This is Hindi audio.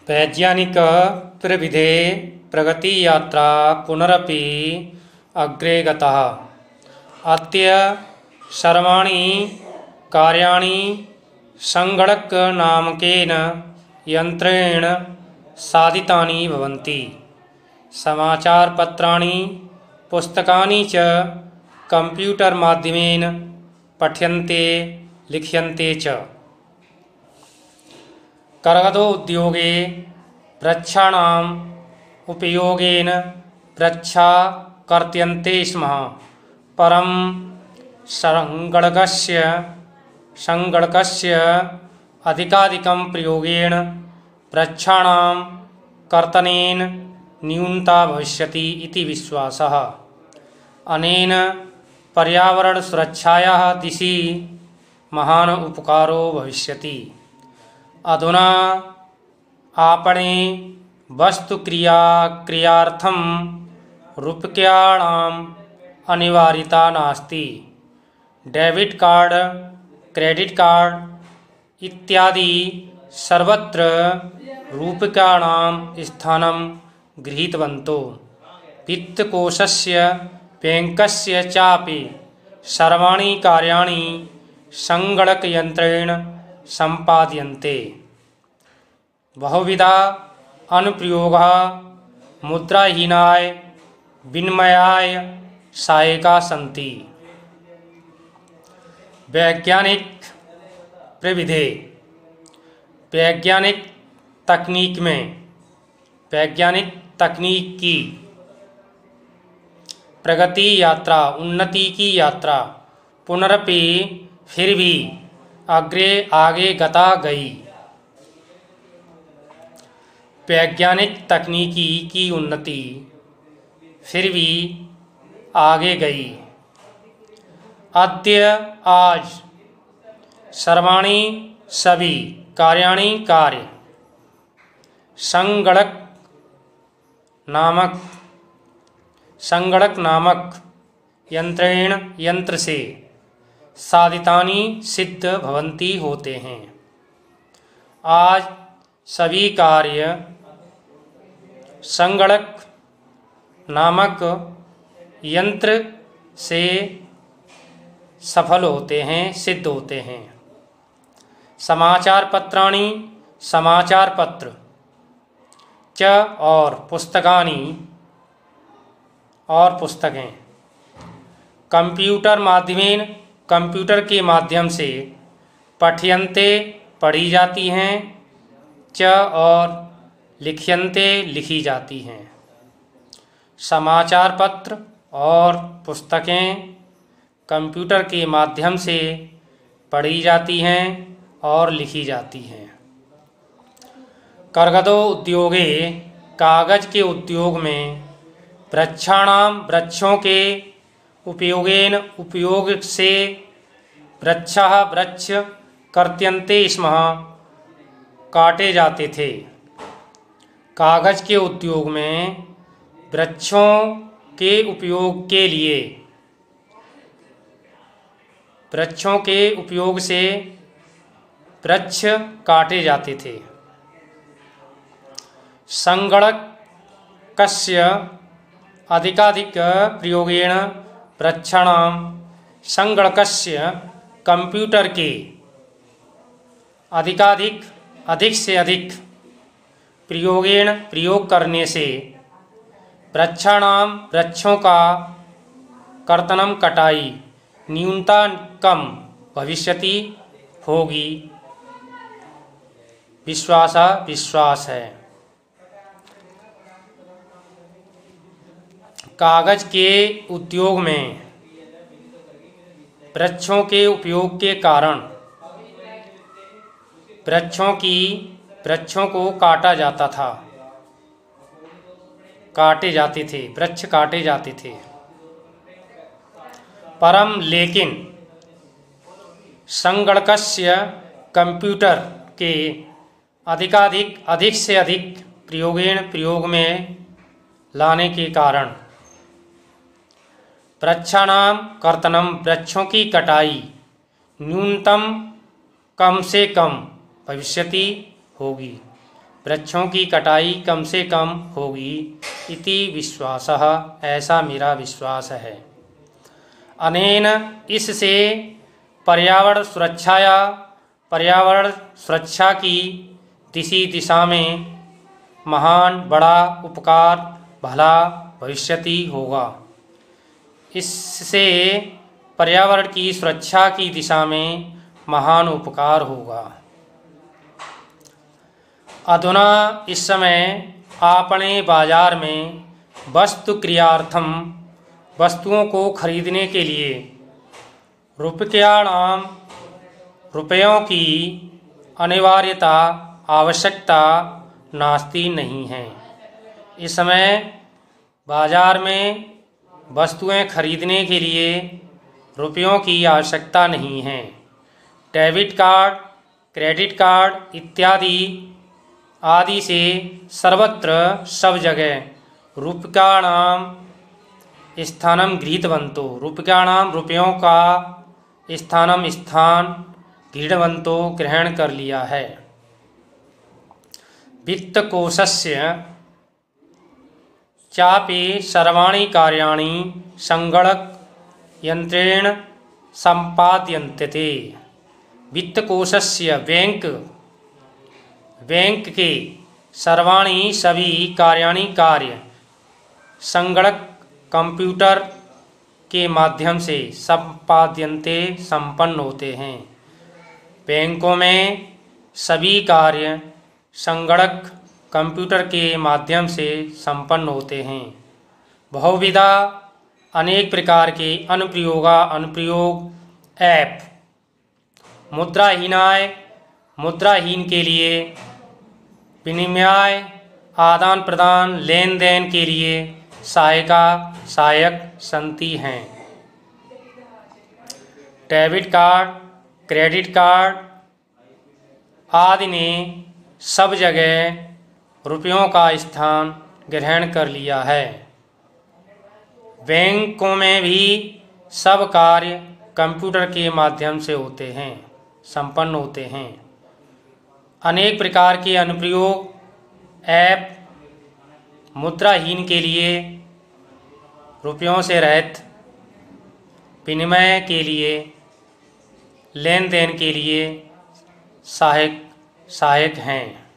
वैज्ञानिक प्रविधे प्रगति यात्रा पुनरपि अग्रे गतः। अद्य सर्वाणि कार्याणि संगणक नामकेन यंत्रेण साधितानि भवन्ति। समाचारपत्राणि पुस्तकानि च कंप्यूटर माध्यमेन पठ्यन्ते लिख्यन्ते च। कर्गदोद्योगे वृक्षाणाम् उपयोगेन वृक्षा कर्त्यन्ते स्म, परं संगणकस्य अधिकाधिकं प्रयोगेन वृक्षाणां कर्तनेन न्यूनता भविष्यति इति विश्वासः। अनेन पर्यावरणसुरक्षायाः दिशि महान् उपकारो भविष्यति। अधुना आपणे वस्तुक्रियार्थं रूप्यकाणाम् अनिवार्यता नास्ति। डेबिट कार्ड, क्रेडिट कार्ड इत्यादि सर्वत्र रूप्यकाणां स्थानं गृहीतवन्तौ। वित्तकोषस्य बैंकस्य चापि सर्वाणि कार्याणि संगणकयन्त्रेण सम्पाद्यन्ते। बहुविधा अनुप्रयोगाः मुद्राहीनाय विनिमयाय सहायकाः सन्ति। वैज्ञानिक प्रविधि वैज्ञानिक तकनीक की प्रगति यात्रा, उन्नति की यात्रा पुनरपि फिर भी आगे गता गई। वैज्ञानिक तकनीकी की उन्नति फिर भी आगे गई। आज सर्वाणि सभी कार्याणि संगणक नामक यंत्र से साधितानि सिद्ध भवन्ति होते हैं। आज सभी कार्य संगणक नामक यंत्र से सफल होते हैं, सिद्ध होते हैं। समाचार पत्र च और पुस्तकें कंप्यूटर के माध्यम से पठ्यन्ते पढ़ी जाती हैं, च और लिख्यन्ते लिखी जाती हैं। समाचार पत्र और पुस्तकें कंप्यूटर के माध्यम से पढ़ी जाती हैं और लिखी जाती हैं। कर्गदो उद्योगे कागज के उद्योग में वृक्षों के उपयोग से वृक्ष कर्त्यन्ते स्म, काटे जाते थे। कागज के उद्योग में वृक्षों के उपयोग से वृक्ष काटे जाते थे। संगणकस्य अधिकाधिक प्रयोगेण वृक्षाणां संगणकस्य कंप्यूटर के अधिक से अधिक प्रयोग करने से वृक्षों का कर्तनम कटाई न्यूनता कम भविष्यति होगी। विश्वास है। कागज के उद्योग में वृक्षों के उपयोग के कारण वृक्षों को काटे जाते थे, वृक्ष काटे जाते थे। परम लेकिन संगणकस्य कंप्यूटर के अधिक से अधिक प्रयोग में लाने के कारण वृक्षाणां कर्तनम, वृक्षों की कटाई न्यूनतम कम से कम भविष्यति होगी। वृक्षों की कटाई कम से कम होगी इति विश्वासः, ऐसा मेरा विश्वास है। अनेन, इससे पर्यावरण सुरक्षा की दिशा में महान बड़ा उपकार भला भविष्यति होगा। इससे पर्यावरण की सुरक्षा की दिशा में महान उपकार होगा। अधुना इस समय आपने बाजार में वस्तु क्रियार्थम वस्तुओं को खरीदने के लिए रुपयों की अनिवार्यता आवश्यकता नास्ति नहीं है। इस समय बाजार में वस्तुएं खरीदने के लिए रुपयों की आवश्यकता नहीं है। डेबिट कार्ड, क्रेडिट कार्ड इत्यादि आदि से सर्वत्र सब जगह रूप्यकाणां स्थानं गृहीतवन्तो, रुपयों का स्थान गृहीतवन्तो ग्रहण कर लिया है। वित्तकोशस्य चापि सर्वाणि कार्याणि संगणक यंत्रेण संपाद्यन्ते। वित्तकोशस्य बैंक के सर्वाणि सभी कार्य संगणक कंप्यूटर के माध्यम से संपाद्यन्ते संपन्न होते हैं। बैंकों में सभी कार्य संगणक कंप्यूटर के माध्यम से संपन्न होते हैं। बहुविधा अनेक प्रकार के अनुप्रयोग ऐप मुद्राहीन के लिए विनिमय आदान प्रदान लेन देन के लिए सहायक संति हैं। डेबिट कार्ड, क्रेडिट कार्ड आदि ने सब जगह रुपयों का स्थान ग्रहण कर लिया है। बैंकों में भी सब कार्य कंप्यूटर के माध्यम से संपन्न होते हैं। अनेक प्रकार के अनुप्रयोग ऐप मुद्राहीन के लिए रुपयों से रहित विनिमय के लिए लेन देन के लिए सहायक हैं।